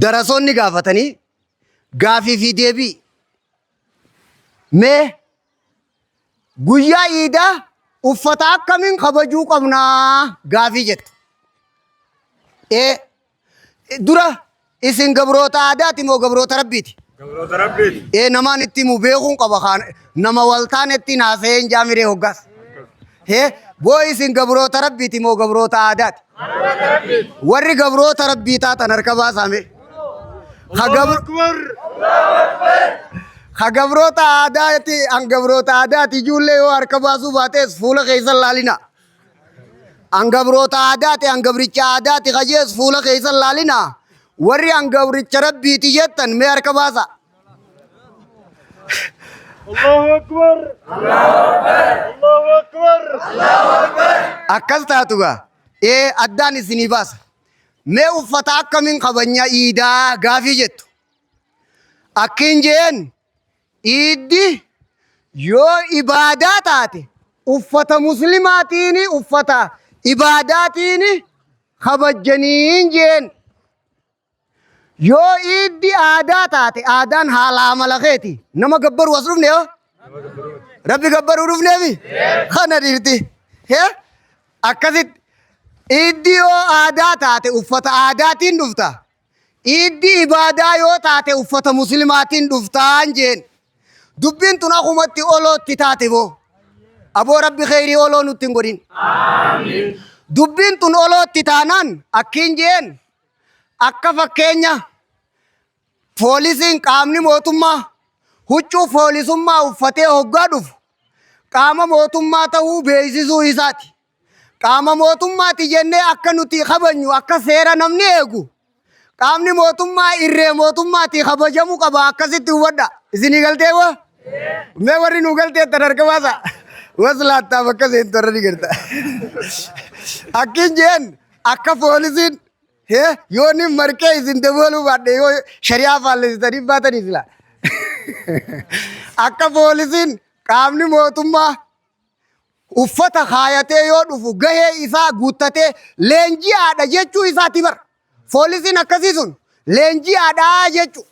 Darasoonni gaafatanii gaafii fi deebii mee guyyaa iidaa uffata akkamiin kabajuu qabnaa gaafii jette. Dura isin gabroota aadaati moo gabroota rabbiiti? Gabroota rabbiiti. Namaan itti himu beekuun qaba nama waltaan ittiin haasa'een jaamiree hoggaas. Boo isin gabroota rabbiiti moo gabroota aadaati? Warri gabroota rabbii taatan harka baasame. Gabroota aadaati gabroota aadaati ijoollee yoo harka baasuu baates fuula keessan laalina. Gabroota aadaati gabricha aadaati qajees fuula keessan laalina. Warri gabricha rabbiiti jettan mee harka baasa. Allahu akbar. Allahu akbar. Allahu akbar. Akkas taatuga. Addaan isinii baasa. Mee uffata akkamiin kabajna iidaa gaafii jettu. Akkin jeen iiddi yoo ibaadaa taate uffata muslimaatiin uffata ibaadaatiin kabajaniin jeen. Yoo iiddi aadaa taate aadaan haala amala keeti. Nama gabbaru as dhufne yoo? Rabbi gabbaruu dhufneefi? Kana dhiirti. Akkasitti iiddi yoo aadaa taate uffata aadaatiin dhufta. Iiddi ibaadaa yoo taate uffata muslimaatiin dhuftaan jeen. Dubbiin tun akumatti olootti taate boo. Aboo rabbi kheyrii oloo nutti hin godhin. Amiin. Dubbiin tun olootti taanaan akkin jeen akka fakkeenya poolisiin qaamni mootummaa huccuu poolisummaa uffatee hoggaa dhufu qaama mootummaa ta'uu beeksisuu isaati. Qaama mootummaati jennee akka nuti kabajnu akka seera namni eegu qaamni mootummaa irree mootummaati kabajamu qaba. Akkasitti hubadha. Isinii galtee moo? Mee warri nu galtee tan harka baasa. Waslaattaa bakka seentu warra ni galta. Akkin jeen akka poolisiin yoo ni marqee isin dabaluu baadhe yoo shari'aa faallesitanii baatanii sila. Akka poolisiin qaamni mootummaa uffata kaayatee yoo dhufu gahee isaa guuttatee leenjii haadha jechuu isaati bar. Poolisiin akkasii sun leenjii haadhaa jechuu.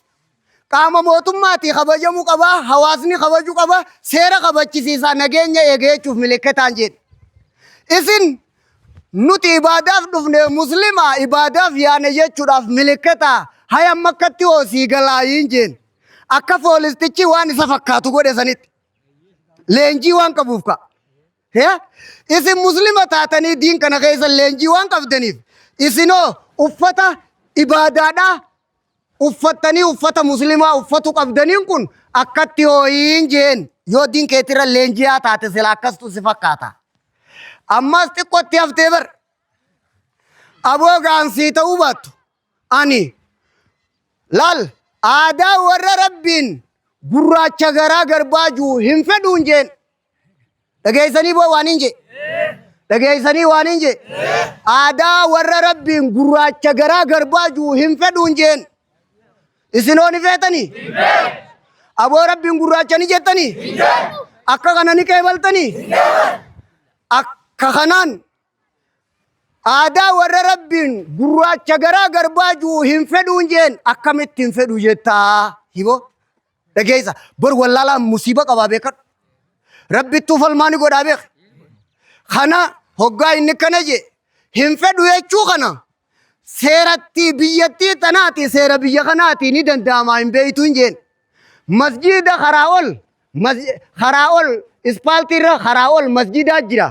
Qaama mootummaati kabajamuu qaba, hawaasni kabajuu qaba, seera kabachisiisaa nageenya eegeechuuf milikataan jedhe. Isin nuti ibaadaaf dhufne muslima ibaadaaf yaane jechuudhaaf milikata hayam makkatti hoosii galaayiin jeen. Akka poolistichi waan isa fakkaatu godhe sanitti. Leenjii waan qabuuf ka. Isin muslima taatanii diin kana keessa leenjii waan qabdaniif isinoo uffata ibaadaadhaa uffattanii uffata muslimaa uffatu qabdaniin kun akkatti hooyiin jeen. Yoo diin keetirra leenjiyaa taate sila akkastu si fakkaata. Ammas xiqqootti haftee bar. Aboo gaansii ta'uu baattu. Ani laal aadaa warra rabbiin gurraacha garaa garbaajuu hin fedhuun jeen. Dhageessanii boo waan hin jee? Dhageessanii waan hin jee? Aadaa warra rabbiin gurraacha garaa garbaajuu hin fedhuun jeen. Isinoo ni feetanii? Aboo rabbiin gurraacha ni jettanii? Akka kana ni qeebaltanii? Akka kanaan aadaa warra rabbiin gurraacha garaa garbaajuu hin fedhuun jeen akkamitti hin fedhu jettaa hiboo? Dhageessa bor wallaalaan musiiba qabaa beekadhu. Rabbittuu falmaa ni godhaa beek. Kana hoggaa inni kana je hin fedhu jechuu kana seeratti biyyattii tanaati seera biyya kanaati ni danda'ama hin beeytuun jeen. Masjida karaa ol ispaaltiirra karaa ol masjidaa jira.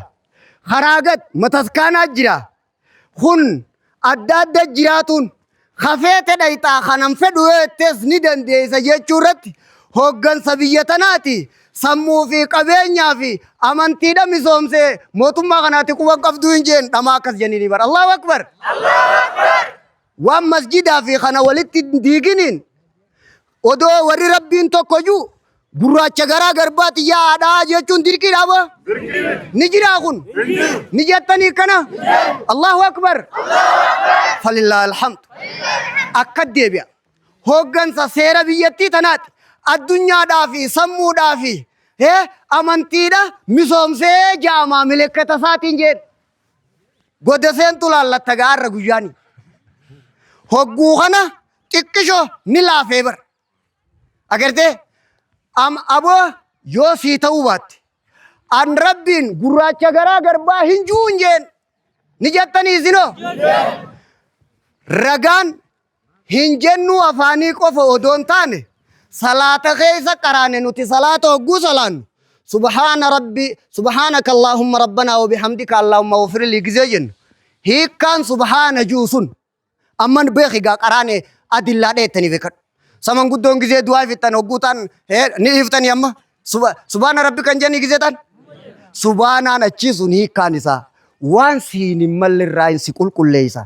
Karaa gad mataskaanaa jira. Kun adda adda jiraatuun kafeete dhayxaa kanan fedhu yeettees ni dandeessa jechuu irratti hoggansa biyya tanaati. Sammuu fi qabeenyaa fi amantiidha misoomsee mootummaa kanaati quban qabduu hin jeen dhamaa akkas jennini bar. Allahu akbar. Allahu akbar. Waan masjidaa fi kana walitti diiginiin odoo warri rabbiin tokko juu gurraacha garaa garbaati yaadhaa jechuun dirqiidha boo? Ni jiraa kun? Ni jettanii kana? Allahu akbar. Falillaa alhamdu. Akka deebi'a. Hoggansa seera biyyattii tanaati. Addunyaadhaa fi sammuudhaa fi amantiidha misoomsee jaamaa milikata isaatiin jedhe. Godda seentu laallatta gaarra guyyaani. Hogguu kana xiqqisho ni laafee bar agartee aboo yoo sii ta'uu baatte an rabbiin gurraacha garaa garbaa hin ju'u jeen ni jettanii isinoo ragaan hin jennu afaanii qofa odoon taane salaata keessa qaraane nuti salaata hogguu salaannu subhaanaka allaahumma rabbanaa wabihamdika allaahumma wafir lii gizee jennu hiikkaan subhaana juusun amman beekigaa qaraane adillaa dheettanii beekadhu saman guddoon gizee du'aa ifittan hogguu taan ni iftanii amma subhaana rabbi kan jenni gizee taan subhaanaan achiisun hiikkaan isaa waan siin hin mallirraa hin si qulqulleeysa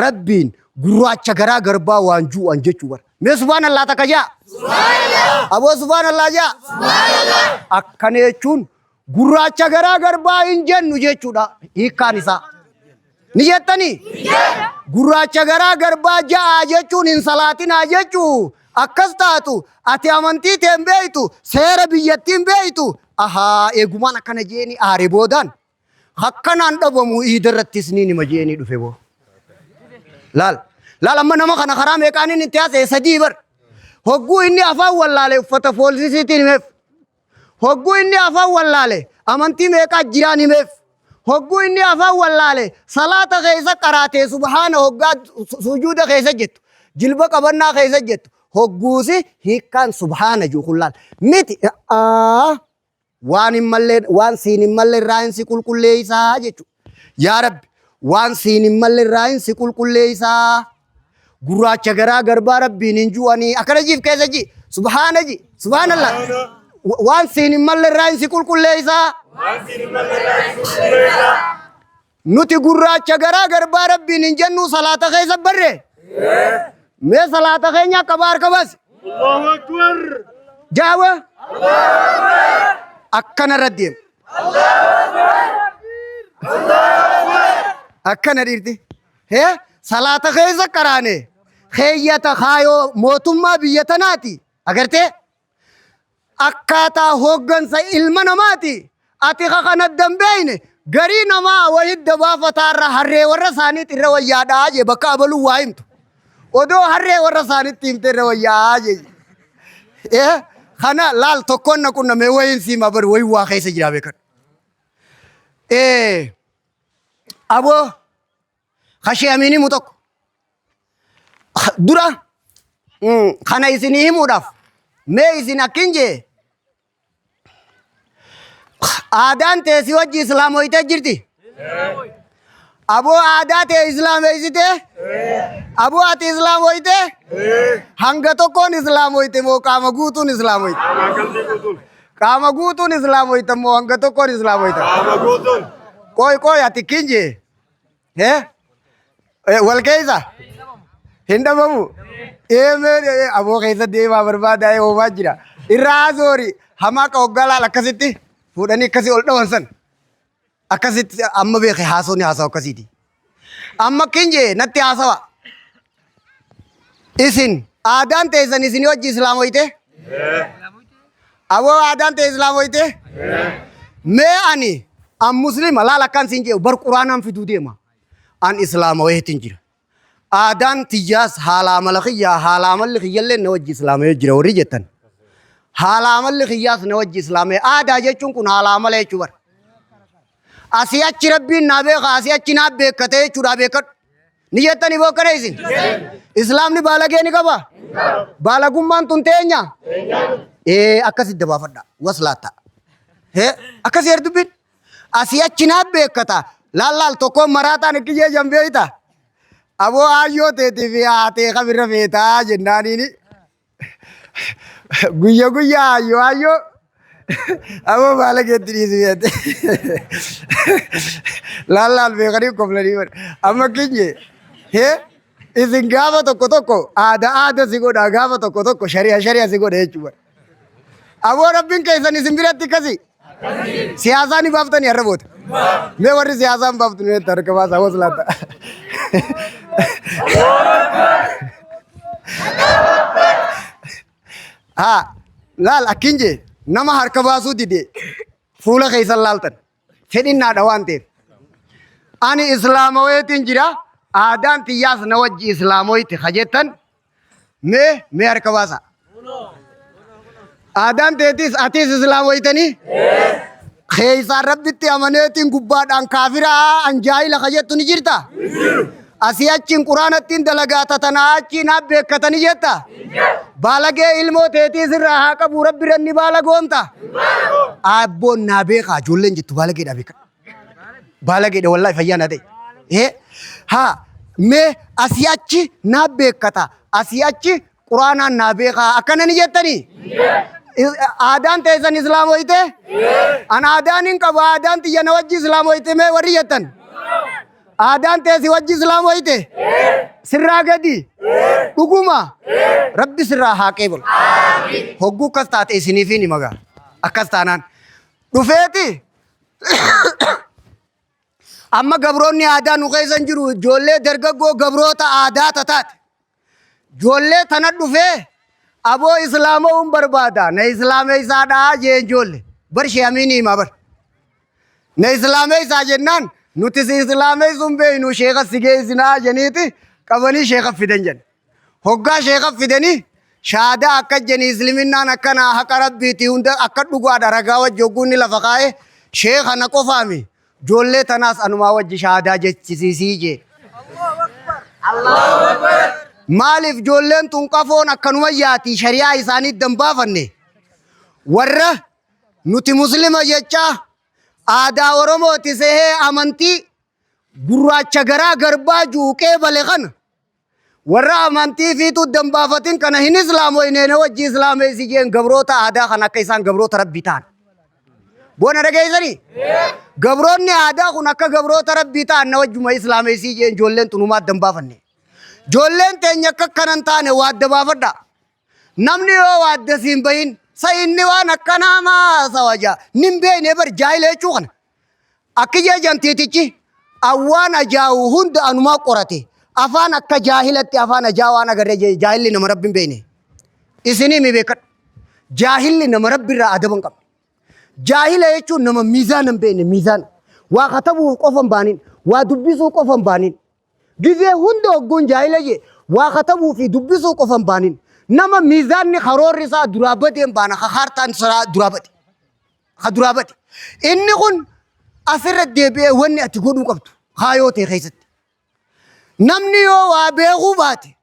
rabbiin gurraacha garaa garbaa waan ju'an jechuu bar mee subhaanallaa takka jaa aboo subhaanallaa jaa akkana jechuun gurraacha garaa garbaa hin jennu jechuudha hiikkaan isaa ni jettanii gurraacha garaa garbaa ja'a jechuun hin salaatinaa jechuu akkas taatu ati amantii teen beeytu seera biyyattiin beeytu ahaa eegumaan akkana jeeni aare boodaan akkanaan dhabamu iidarrattis ni nima jeeni dhufe boo laal amma nama kana karaa meeqaanin itti haasa'e sadii bar hogguu inni afaan wallaale uffata foolisiitiin himeef hogguu inni afaan wallaale amantii meeqaa jiraan himeef hogguu inni afaan wallaale salaata keessa qaraatee subhaana hoggaa sujuuda keessa jettu jilba qabannaa keessa jettu hogguusi hiikkaan subhaana juu kullaal miti waan siin hin malle irraa hin si qulqulleeysaa jechu yaa rabbi waan siin hin malle irraa hin si qulqulleeysaa gurraacha garaa garbaa rabbiin hin ju'anii akkana jiif keessa ji subhaanallah waan siin hin malle irraa hin si qulqulleeysaa nuti gurraacha garaa garbaa rabbiin hin jennu salaata keessa barre mee salaata keenya akka baarka bas Allahu Akbar. jaawa akkana raddeem akkana dhiirti hee salaata keessa qaraane keeyyata kaayoo mootummaa biyya tanaati agartee akkaataa hooggansa ilma namaati ati kana dambeeyne garii namaa wahidda baafataarra harree warra isaaniitti irra wayyaadhaa jee bakka abaluu waa himtu odoo harree warra isaaniitti himte irra wayyaa jee kana laal tokkoon na qunname wayin siima bar wayi waa keessa jira beekan aboo kashee amini mu tokko dura kana isinii himuudhaaf mee isin akkin jee aadaan teessi wajji islaamoyte jirti aboo aadaa tee islaameysite aboo ati islaamoyte hanga tokkoon islaamoyte moo qaama guutuun islaamoyte qaama guutuun islaamoyte moo hanga tokkoon islaamoyte koy ati kinje wal keeysa hin dhabamu aboo keessa deemaa barbaadaa hoomaa jira irraa zoori hamaa ka hoggalaal akkasitti fuudhanii akkasii ol dhawan san akkasitti amma beeke haasawni haasawu akkasiiti amma kinje natti haasawa isin aadaan teessan isin wajji islaamoyte aboo aadaan tee islaamoyte mee ani an muslima laal akkan siin jee bar quraanaan fiduu deema an islaamoyeetin jira aadaan tiyyaas haala amala kiyyaa haala amalli kiyyallee na wajji islaamoyee jira warri jettan haala amalli kiyyaas na wajji islaamee aadaa jechuun kun haala amala jechuu bar asii achi rabbiin naa beeka asii achi naa beekkate jechuudha beekadhu ni jettanii bokkana isin islaamni baalagee ni qaba baalagummaan tun teenya akkasi dabaafadha waslaata akkasi herdubbiin asii achi naa beekkata laal tokkoon maraataan ikkiyee jambeeyta aboo aayyoo teetii fi haatee qabirra feetaa jennaaniini guyyaa aayyoo aboo baalageetti dhiisi feete laal beekanii koblanii amma kinye isin gaafa tokko aada si godha gaafa tokko shari'a si godha jechuudha aboo rabbiin keessan isin biratti akkasi siyaasaa ni baaftanii har'a boota mee warri siyaasaan baaftu ni harka baasaa waslaata laal akkin jee nama harka baasuu dide fuula keessan laaltan fedhinnaadha waan ta'eef ani islaamoyeetiin jira aadaan tiyyaas na wajji islaamoyti kajettan मैं harkabaasa. Aadaan teetis atis islaam waytanii keeysaan rabbitti amaneetiin gubbaadhaan kaafiraa anjaayila kajettu ni jirta. Asii achiin quraanattiin dalagaa tatanaa achiin beekkatanii jetta. Baalagee ilmoo teetis irraa haa qabu rabbi ranni baalagoomta. Abboon naa beekaa ijoolleen jettu baalageedha beeka. Baalageedha wallahi fayyaana ta'e. Haa mee asii achi naa beekkata. Asii achi quraanaan naa beekaa akkana ni jettanii. Aadaan teessan islaam wayte? An aadaan hin qabu aadaan xiyya na wajji islaam wayte mee warri jettan? Aadaan teessi wajji islaam wayte? Sirraa gadi? Dhuguma? Rabbi sirraa haa qeebalu. Hogguu akkas taate isiniifin hima gaa. Akkas taanaan. Dhufeeti amma gabroonni aadaa nu keessan jiru ijoollee dargaggoo gabroota aadaa tataate. Ijoollee tana dhufee aboo islaama'uun barbaada. Na islaameessaadhaa jee ijoollee. Bar shee amiinii hima bar. Na islaameessaa jennaan nuti si islaameessuun beeynu sheeka si geessinaa jeniiti qabanii sheeka fidan jedhan. Hoggaa sheeka fidanii shaadaa akka jeni isliminnaan akkanaa haqa rabbiiti hunda akka dhugaadha ragaa wajji hogguun ni lafa kaa'e sheeka na qofaami. Ijoollee tanaas anumaa wajji shaadaa jechisiisii jee. Allahu Akbar. Maaliif ijoolleen tun qafoon akkanuma yaati shari'aa isaanii dambaafanne. Warra nuti muslima jecha aadaa Oromooti sehee amantii gurraacha garaa garbaa juuqee bale kana warra amantii fiitu dambaafatin kana hin islaamoyneene wajji islaameessi jeen gabroota aadaa kan akka isaan gabroota rabbii ta'an. Boona dhageessanii? Gabroonni aadaa kun akka gabroota rabbii ta'an na wajjuma islaameessi jeen ijoolleen tunumaa dambaafanne. Ijoolleen teenya akka kanan taane waadda baafadha. Namni yoo waadda siin bahin sa inni waan akkanaa maasa wajaa nin beekne bar jaahila jechuu kana. Akki jee jantiitichi awwaan ajaa'u hunda anumaa qorate. Afaan akka jaahilatti afaan ajaa waan agarree jee jaahilli nama rabbi hin beekne. Isinii mi beekadha. Jaahilli nama rabbi irraa adaban qaba. Jaahila jechuun nama miizaan hin beekne miizaan. Waa katabuuf qofa hin baanin. Waa dubbisuu qofa hin baanin. Gizee hunda hogguun jaahila jee waa katabuu fi dubbisuu qofa hin baanin. Nama miizaanni karoorri isaa duraa badeen baana hartaan isaa duraa bade. Ha duraa bade. Inni kun asirra deebi'ee wanni ati godhuu qabdu kaayoo ta'e keessatti. Namni yoo waa beekuu baate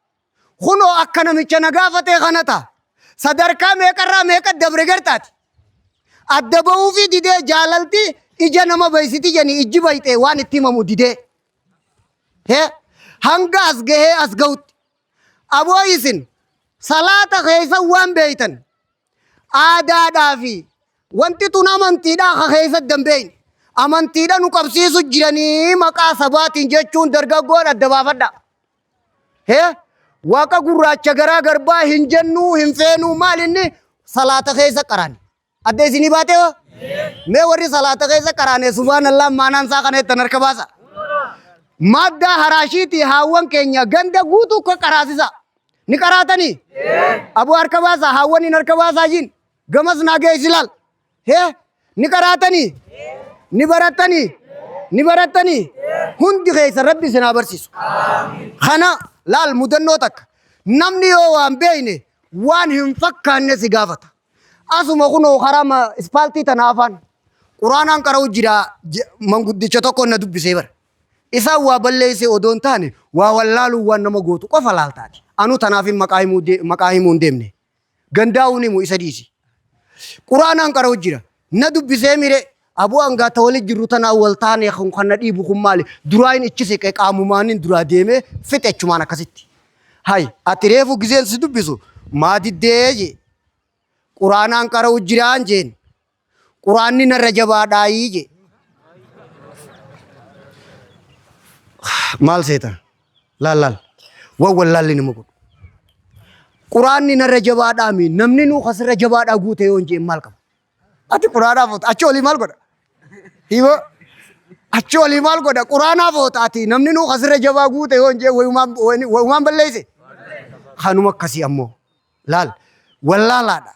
kunoo akka namicha na gaafatee kana ta'a. Sadarkaa meeqarraa meeqa dabre gartaati. Adda bahuu fi didee jaalalti ija nama baysiti jeni ijji bayxee waan itti himamu didee. Hanga as gahee as ga'utti. Aboo isin salaata keessa waan beeytan aadaadhaa fi wanti tun amantiidhaa ka keessa dambeeyne. Amantiidha nu qabsiisu jiranii maqaa sabaatiin jechuun dargaggoon adda baafadha. Waaqa gurraacha garaa garbaa hin jennuu hin feenuu maal inni salaata keessa qaraane. Adda isinii baatee hoo? Mee warri salaata keessa qaraane subhaanallah maanaan isaa kana ittiin harka baasa. Madda haraashiitii haawwan keenya ganda guutuu akka qaraasisa. Ni qaraatanii? Abuu harka baasa haawwan hin harka baasaa jiin. Gamas naa geessi laal. Ni qaraatanii? Ni baratanii? Ni baratanii? Hundi keessa rabbi isin haa barsiisu. Kana laal mudannoo takka. Namni yoo waan beeyne waan hin fakkaanne si gaafata. Asuma kunoo karaa ispaaltii tana afaan. Quraanaan qara'u jira manguddicha tokko na dubbisee bara. Isaan waa balleessee odoon taane waa wallaaluu waan nama gootu qofa laaltaati. Anu tanaafin maqaa himuu hin deemne. Gandaa'uun himu isa dhiisi. Quraanaan qara'u jira. Na dubbisee mire abuu angaata wali jirru tanaa wal taane kan na dhiibu kun maali? Duraayin ichi siqee qaamumaanin duraa deemee fixe jechumaan akkasitti. Hay ati reefu gizeen si dubbisu maa diddee jee. Quraanaan qara'u jiraan jeen. Quraanni narra jabaadhaayii jee. Maal seetan? Laal. Waan wallaalli nama godhu. Quraanni narra jabaadhaami namni nuu kasirra jabaadhaa guute yoo hin jeen maal qaba? Ati quraanaaf oota achi olii maal godha? Himo achi olii maal godha? Quraanaaf oota ati namni nuu kasirra jabaa guute yoo hin jeen wayumaan balleeyse. Kanuma akkasii ammoo laal wallaalaadha.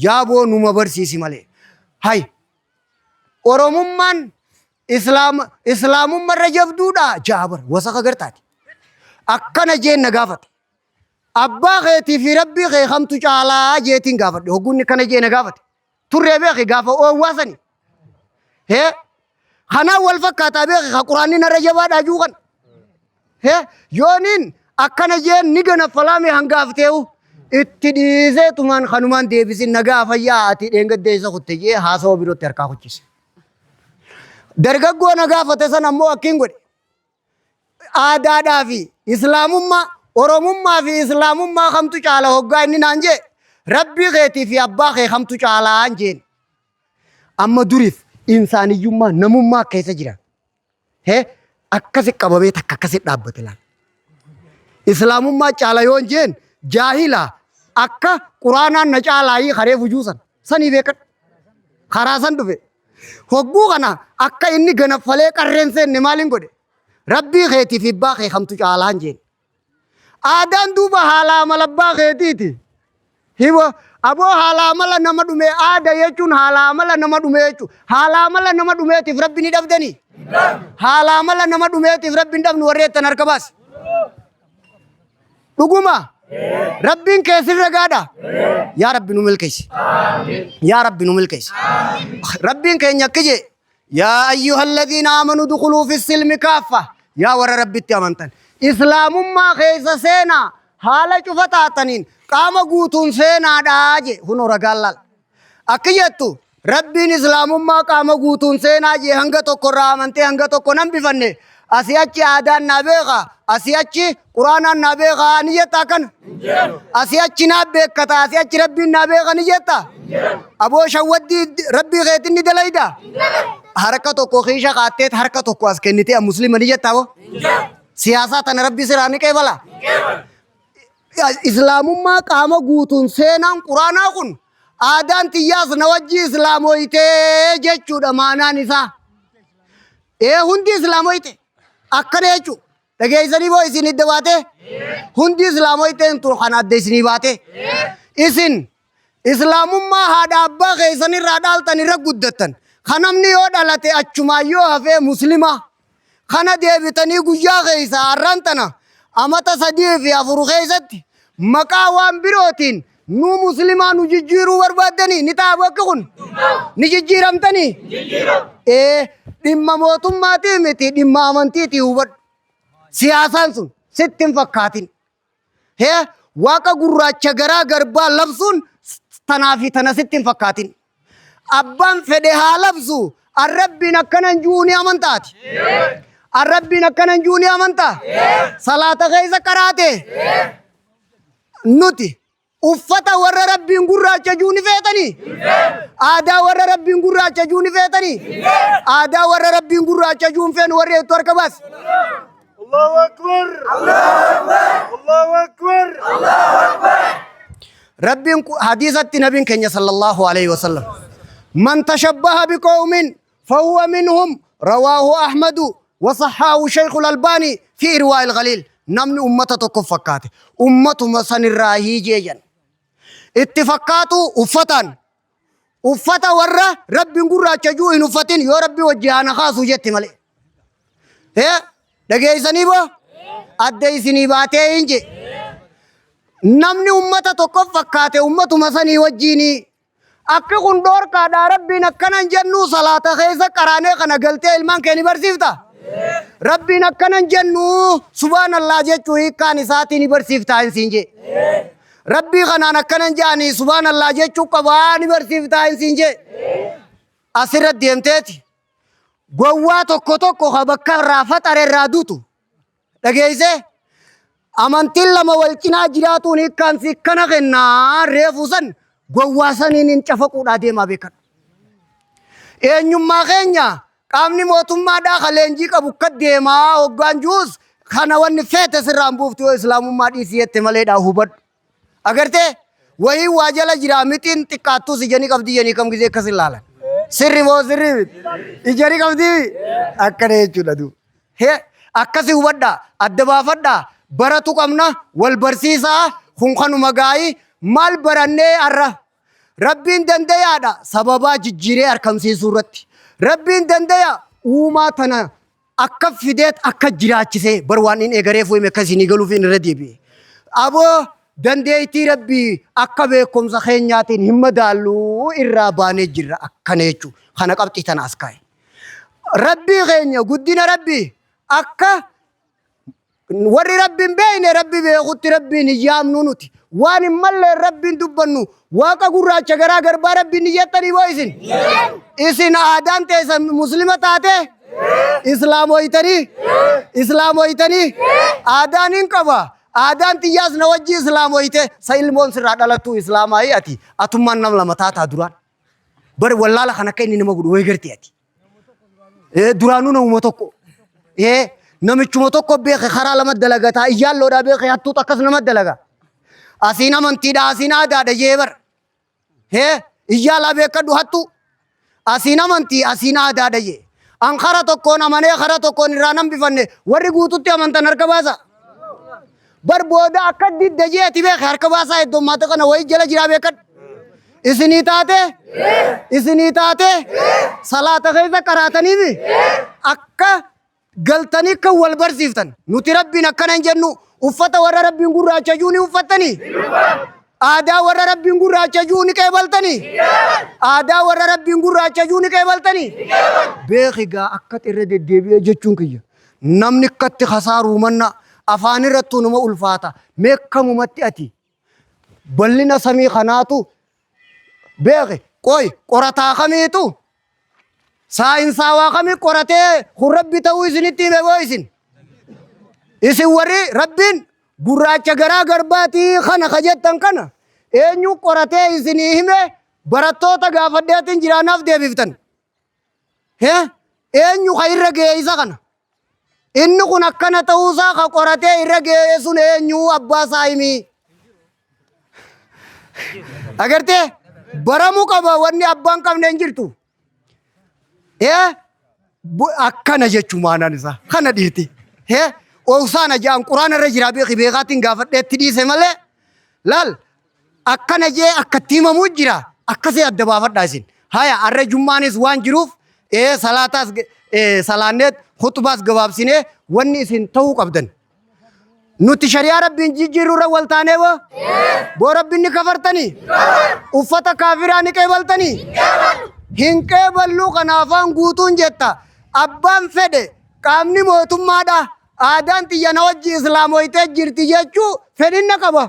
Yaaboo numa barsiisi malee. Hay Oromummaan islaamummaa irra jabduudha jaabar wasaqa gartaati. Akkana jeen na gaafate. أبا غيتي في ربي غي خمتو جالا جيتين قافت هقولني كان جينا قافت ترى بيخي قافة أو واسني هي خنا والفكاتا بيخي قرآني نرجبات أجوغن هي يونين أكنا جين نيجنا فلامي هنقافتيو اتديزه تمان خنومان ديبسين نقافة يا أتي إنقد ديزه خطجي هاسو بيرو تركا خطجيس درگaggo nagaafate san ammoo akkin godhe aadaadhaa fi islaamummaa oromummaa fi islaamummaa kamtu caala hoggaa inni naan jee rabbii keetii fi abbaa kee kamtu caalaa jeen amma duriif insaaniyyummaa namummaa keessa jira he akkasi qabamee takka akkasi dhaabbate laal islaamummaa caala yoon jeen jaahila akka quraanaan na caalaayii karee fujuusan sanii beekan karaa san dhufe hogguu kana akka inni ganaffalee qarreen seenne maalin godhe rabbii keetii fi abbaa kee kamtu caalaan jeen aadaan duuba haala amala abbaa keetiiti hibo aboo haala amala nama dhume aada jechuun haala amala nama dhume jechuun haala amala nama dhumeetiif rabbi ni dhabdanii haala amala nama dhumeetiif rabbi ni dhabnu warreettan harka baasi dhuguma ربين كيسر رجادا يا رب نمل كيس يا رب نمل كيس ربين كين يكجي يا أيها الذين آمنوا دخلوا في السلم كافة يا ور ربي تيامنتن إسلام ما خيس سينا حالة شفتاتنين قام قوتون سينا داجي هنو رجال أكيدتو ربين إسلام ما قام قوتون سينا جي هنگتو قرامنتي هنگتو قنم بفنه أسياتي آدان نابيغا أسياتي قرآن نابيغا نيتا كان أسياتي نابيغ كتا أسياتي ربي نابيغا نيتا أبو شودي ربي غيتني دلايدا حركتو کو خيشا قاتت حركتو کو أسكنتي مسلم نيتا و سياسات ربي سراني كيبالا إسلام ما قام قوتون سينام قرآن آخون آدان تياس نوجي إسلامو إيتي جيچو دمانا نسا إيه هندي إسلامو إيتي akkana jechu dhageessanii boo isin itti baate hundi islaamoiteen turkan adda isinii baate isin islaamummaa haadha abbaa keessan irraa dhaaltan irra guddattan kanamni yoo dhalate achumaayyoo hafee muslima kana deebitanii guyyaa keessa har'aan tana amata 3 fi 4 keessatti maqaa waan birootiin nu muslimaa nu jijjiiruu barbaaddanii ni ta'a bakka kun ni jijjiiramtanii dhimma mootummaatii miti dhimma amantiitii hubadhu siyaasaan sun sitti hin fakkaatin hee waaqa gurraacha garaa garbaa labsuun tanaa fi tana sitti hin fakkaatin abbaan fedhe haa labsu arrabbiin akkanan juuni amantaati arrabbiin akkanan juuni amantaa salaata keessa qaraate nuti uffata warra rabbiin gurraacha juuni feetanii aadaa warra rabbiin gurraacha juuni feetanii aadaa warra rabbiin gurraacha juun feenu warri hedduu harka baas Allahu Akbar Allahu Akbar Allahu Akbar rabbiin hadiisatti nabiin keenya sallallahu alayhi wa sallam man tashabbaha biqawmin fahuwa minhum rawahu ahmadu wa sahhahu shaykh al-albani fi irwa al-ghalil namni ummata tokko fakkaate ummatuma sanirraa hiijeeyan itti fakkaatu uffata warra rabbiin gurraacha juu hin uffatin yoo rabbi wajjihana kaasu jetti malee dhageessanii boo adda isinii baatee hinje namni ummata tokko fakkaate ummatuma sanii wajjiinii akka kun dhoorkaadhaa rabbiin akkanan jennu salaata keessa qaraanee kana galtee ilmaan kee ni barsiifta rabbiin akkanan jennu subhaanallah jechuu hiikkaan isaatii ni barsiiftaa hinsiin jee rabbii kanaan akkanan jaanii subhaanallah jechuu qabaa ni barsiiftaa hinsiin jee asirra deemteeti gowwaa tokko tokko ka bakka irraa faxare irraa duutu dhageeyse amantiin lama wal cinaa jiraatuun hiikkaan si kana kennaa reefu san gowwaa saniin hin cafaquudhaa deemaa beekan eenyummaa keenya qaamni mootummaadhaa ka leenjii qabu akka deemaa hoggaan juus kana wanni feete sirraan buufti yoo islaamummaa dhiisii jette maleedhaa hubadhu agartee wayii waa jala jira mitiin xiqqaattuus ijanii qabdii janii kam gizee akkas ilaalan sirri moo sirri ijanii qabdii akkana jechuudha duuba akkasi hubadhaa adda baafadhaa baratu qabna wal barsiisaa kun kanuma gaayii maal barannee arra rabbiin dandayaadha sababaa jijjiiree argamsiisuu irratti rabbiin dandaya uumaa tana akka fideet akka jiraachisee bar waan inni eegaree fuime akkasiin galuuf inni irra deebi'e aboo dandeettii rabbii akka beekumsa keenyaatiin hin madaallu irraa baanee jirra akkana jechuudha. Kana qabxii tana as kaa'e. Rabbii keenya guddina rabbii akka warri rabbiin beekne rabbi beekutti rabbiin hin yaamnu nuti. Waan hin mallee rabbiin dubbannu waaqa gurraacha garaa garbaa rabbiin hin jettanii boo isin. Isin aadaan teessan muslima taate islaamoytanii aadaan hin qaba. Aadaan xiyyaas na wajji islaamoyte sa ilmoon sirraa dhalattuu islaamaayii ati atummaan nam lama taataa duraan. Bari wallaala kan akka inni nama godhu way gartee ati. Duraanuu namuma tokko. Namichuma tokko beeke karaa lama dalagataa iyyaalloodhaa beeke hattuut akkas nama dalaga. Asiin amantiidha asiin aadaadha jee bar. Iyyaalaa beekadhu hattu. Asiin amantii asiin aadaadha jee. An kara tokkoon amanee kara tokkoon irraa nan bifanne warri guututti amantan harka baasa. Bar booda akka didda jeeti beeke harka baasaa heddommaata kana wayi jala jiraa beekadhu. Isinii taate salaata keessa qaraataniifi akka galtanii kan wal barsiiftan. Nuti rabbiin akkana hin jennu uffata warra rabbiin gurraacha juu ni uffattanii. Aadaa warra rabbiin gurraacha juu ni qeebaltanii. Aadaa warra rabbiin gurraacha juu ni qeebaltanii. Beeki gaa akka xirra deddeebi'ee jechuun kiyya. Namni akkatti hasaaruu manna afaan irrattuu nama ulfaata. Meekkamumatti ati bal'ina samii kanaatu beeki qorataa kamiitu saayinsaawaa kamii qoratee kun rabbi ta'uu isinitti hime boo isin. Isin warri rabbiin gurraacha garaa garbaatii kana kajettan kana eenyu qoratee isinii hime barattoota gaafadheetiin jiraanaaf deebiftan. Eenyu ka irra ga'e isa kana. Inni kun akkana ta'uusaa ka qoratee irra ga'e sun eenyu abbaa isaa himii. Agartee baramuu qaba wanni abbaan qabne hin jirtu. Akkana jechuun maanaan isaa kana dhiirti. Oosaan ajaan quraana irra jira beekaatiin gaafadheetti dhiise malee laal akkana jee akkatti himamuu jira akkasii adda baafadhaa isin. Haya arra jummaanis waan jiruuf salaataas salaanneet hutubaas gabaabsinee wanni isin ta'uu qabdan. Nuti shari'aa rabbiin jijjiirurra wal taanee boo rabbiin ni kafartanii uffata kaafiraa ni qeebaltanii. Hin qeeballuu kana afaan guutuun jetta abbaan fedhe qaamni mootummaadha. Aadaan xiyya na wajji islaamoytee jirti jechuu fedhinna qaba.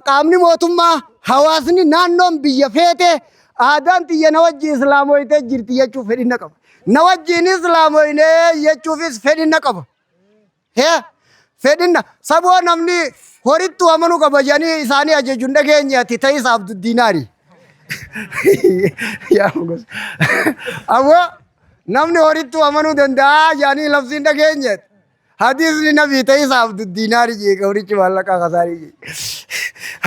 Qaamni mootummaa hawaasni naannoon biyya feete aadaan xiyya na wajji islaamoytee jirti jechuu fedhinna qaba. Na wajjiin islaamoynee jechuufis fedhinna qaba. Fedhinna saboo namni horittu amanuu qaba jedhanii isaanii ajajuun dhageenyaatti ta'is abduddiinaari. Ammoo namni horittu amanuu danda'a jedhanii labsiin dhageenyaatti. Hadiisni nabii ta'is abduddiinaari jeeqa horichi maallaqaa kasaarii jeeqa.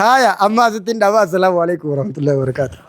Haya amma asittiin dhaabaa. Assalaamu alaikum warahmatullahi wabarakatuh.